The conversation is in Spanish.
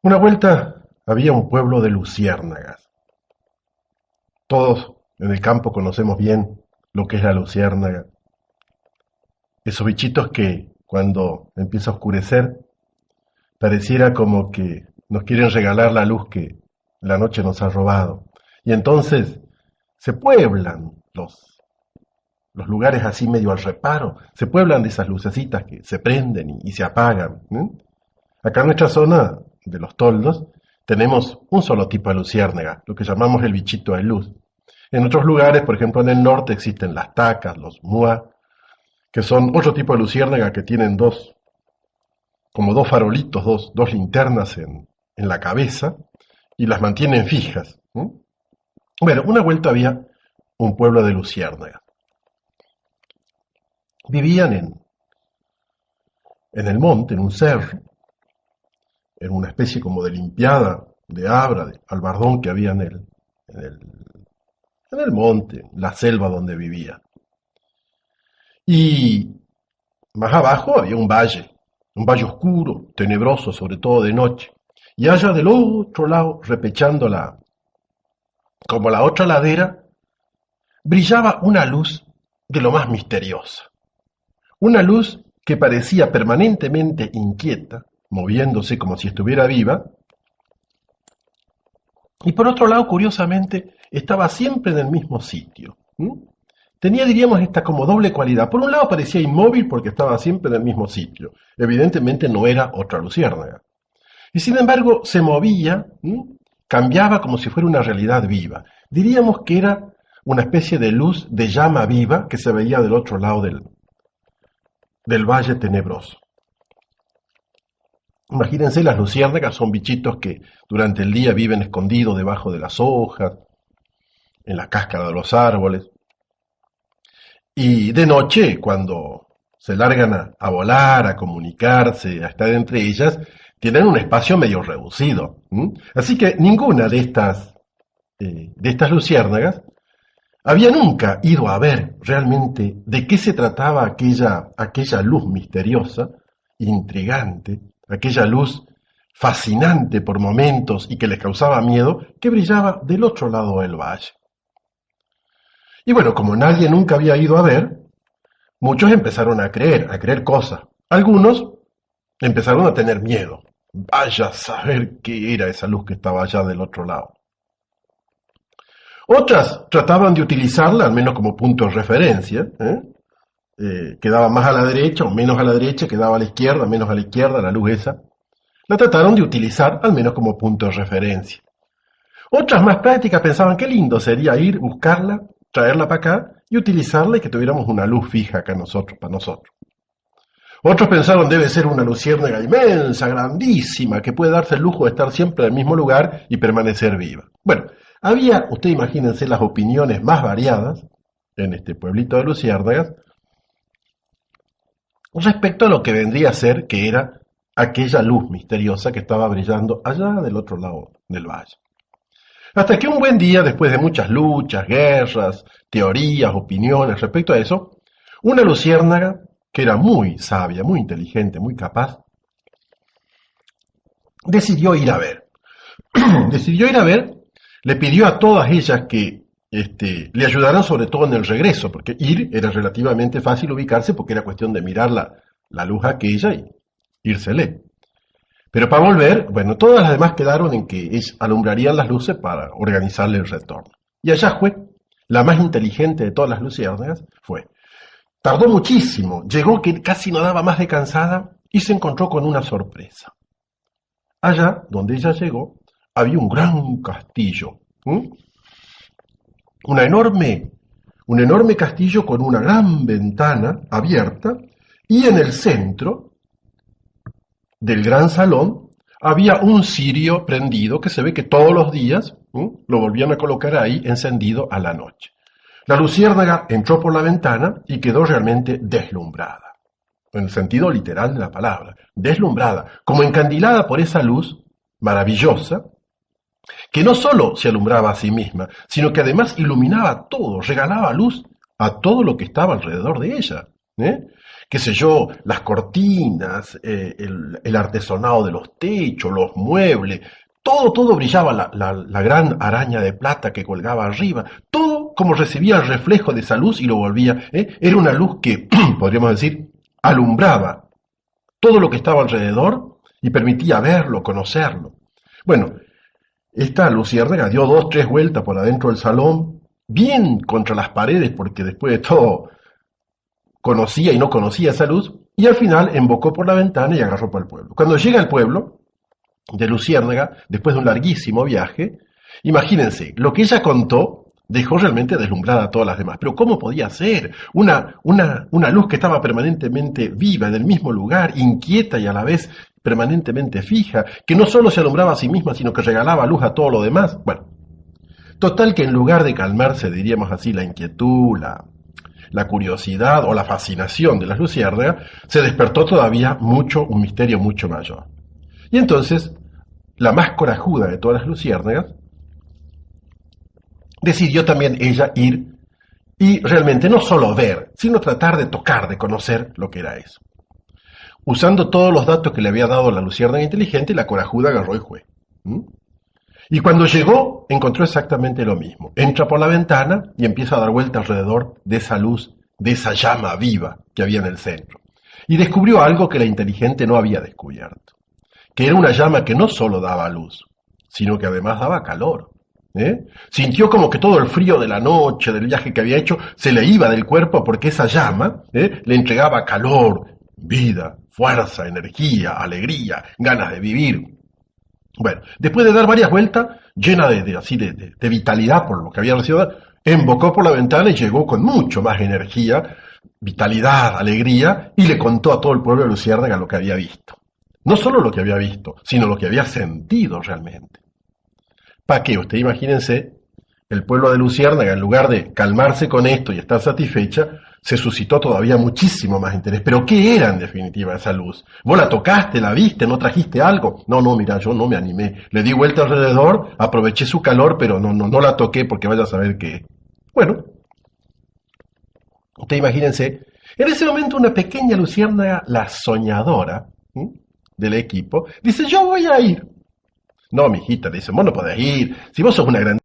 Una vuelta había un pueblo de luciérnagas. Todos en el campo conocemos bien lo que es la luciérnaga. Esos bichitos que cuando empieza a oscurecer pareciera como que nos quieren regalar la luz que la noche nos ha robado. Y entonces se pueblan los lugares así medio al reparo, se pueblan de esas lucecitas que se prenden y se apagan. Acá en nuestra zona de los toldos tenemos un solo tipo de luciérnaga, lo que llamamos el bichito de luz. En otros lugares, por ejemplo en el norte, existen las tacas, los muá, que son otro tipo de luciérnaga que tienen como dos farolitos, dos linternas en la cabeza y las mantienen fijas. Bueno, una vuelta había un pueblo de luciérnagas. Vivían en el monte, en un cerro, en una especie como de limpiada de abra, de albardón que había en el, en el monte, la selva donde vivía. Y más abajo había un valle oscuro, tenebroso, sobre todo de noche. Y allá del otro lado, repechando como la otra ladera, brillaba una luz de lo más misteriosa. Una luz que parecía permanentemente inquieta, moviéndose como si estuviera viva, y por otro lado, curiosamente, estaba siempre en el mismo sitio. Tenía, diríamos, esta como doble cualidad. Por un lado parecía inmóvil porque estaba siempre en el mismo sitio. Evidentemente no era otra luciérnaga. Y sin embargo se movía, cambiaba como si fuera una realidad viva. Diríamos que era una especie de luz de llama viva que se veía del otro lado del valle tenebroso. Imagínense, las luciérnagas son bichitos que durante el día viven escondidos debajo de las hojas, en la cáscara de los árboles. Y de noche, cuando se largan a volar, a comunicarse, a estar entre ellas, tienen un espacio medio reducido. Así que ninguna de estas luciérnagas había nunca ido a ver realmente de qué se trataba aquella luz misteriosa, intrigante, aquella luz fascinante por momentos y que les causaba miedo, que brillaba del otro lado del valle. Y bueno, como nadie nunca había ido a ver, muchos empezaron a creer cosas. Algunos empezaron a tener miedo. Vaya a saber qué era esa luz que estaba allá del otro lado. Otras trataban de utilizarla, al menos como punto de referencia. Quedaba más a la derecha o menos a la derecha, quedaba a la izquierda, menos a la izquierda, la luz esa. La trataron de utilizar, al menos como punto de referencia. Otras más prácticas pensaban qué lindo sería ir, buscarla, traerla para acá y utilizarla y que tuviéramos una luz fija acá nosotros, para nosotros. Otros pensaron debe ser una luciérnaga inmensa, grandísima, que puede darse el lujo de estar siempre en el mismo lugar y permanecer viva. Bueno, había, usted imagínense, las opiniones más variadas en este pueblito de luciérnagas respecto a lo que vendría a ser que era aquella luz misteriosa que estaba brillando allá del otro lado del valle. Hasta que un buen día, después de muchas luchas, guerras, teorías, opiniones respecto a eso, una luciérnaga, que era muy sabia, muy inteligente, muy capaz, decidió ir a ver. Decidió ir a ver, le pidió a todas ellas que le ayudaran sobre todo en el regreso, porque ir era relativamente fácil ubicarse porque era cuestión de mirar la luz aquella y írsele. Pero para volver, bueno, todas las demás quedaron en que alumbrarían las luces para organizarle el retorno. Y allá fue, la más inteligente de todas las luciérnagas, fue. Tardó muchísimo, llegó que casi no daba más de cansada y se encontró con una sorpresa. Allá, donde ella llegó, había un gran castillo. Un enorme castillo con una gran ventana abierta y en el centro del gran salón había un cirio prendido que se ve que todos los días lo volvían a colocar ahí encendido a la noche. La luciérnaga entró por la ventana y quedó realmente deslumbrada, en el sentido literal de la palabra, deslumbrada, como encandilada por esa luz maravillosa, que no solo se alumbraba a sí misma, sino que además iluminaba todo, regalaba luz a todo lo que estaba alrededor de ella. qué sé yo, las cortinas, el artesonado de los techos, los muebles, todo brillaba, la gran araña de plata que colgaba arriba, todo como recibía el reflejo de esa luz y lo volvía, era una luz que, podríamos decir, alumbraba todo lo que estaba alrededor y permitía verlo, conocerlo. Bueno, esta luciérnaga dio 2, 3 vueltas por adentro del salón, bien contra las paredes, porque después de todo conocía y no conocía esa luz, y al final embocó por la ventana y agarró para el pueblo. Cuando llega al pueblo de Luciérnaga, después de un larguísimo viaje, imagínense, lo que ella contó dejó realmente deslumbrada a todas las demás. Pero ¿cómo podía ser? Una luz que estaba permanentemente viva en el mismo lugar, inquieta y a la vez permanentemente fija, que no solo se alumbraba a sí misma, sino que regalaba luz a todo lo demás. Bueno, total que en lugar de calmarse, diríamos así, la inquietud, la curiosidad o la fascinación de las luciérnagas, se despertó todavía un misterio mucho mayor. Y entonces, la más corajuda de todas las luciérnagas, decidió también ella ir y realmente no solo ver, sino tratar de tocar, de conocer lo que era eso. Usando todos los datos que le había dado la luciérnaga inteligente, la corajuda agarró y fue. Y cuando llegó, encontró exactamente lo mismo. Entra por la ventana y empieza a dar vuelta alrededor de esa luz, de esa llama viva que había en el centro. Y descubrió algo que la inteligente no había descubierto, que era una llama que no solo daba luz, sino que además daba calor. Sintió como que todo el frío de la noche, del viaje que había hecho, se le iba del cuerpo porque esa llama le entregaba calor, vida, fuerza, energía, alegría, ganas de vivir. Bueno, después de dar varias vueltas, llena de vitalidad por lo que había recibido, embocó por la ventana y llegó con mucho más energía, vitalidad, alegría, y le contó a todo el pueblo de Luciérnaga lo que había visto. No solo lo que había visto, sino lo que había sentido realmente. ¿Para qué? Usted imagínense, el pueblo de Luciérnaga, en lugar de calmarse con esto y estar satisfecha, se suscitó todavía muchísimo más interés. ¿Pero qué era en definitiva esa luz? ¿Vos la tocaste, la viste, no trajiste algo? No, mira, yo no me animé. Le di vuelta alrededor, aproveché su calor, pero no la toqué porque vaya a saber qué. Bueno, usted imagínense, en ese momento una pequeña luciérnaga, la soñadora del equipo, dice, yo voy a ir. No, mijita, le dice, vos no podés ir, si vos sos una gran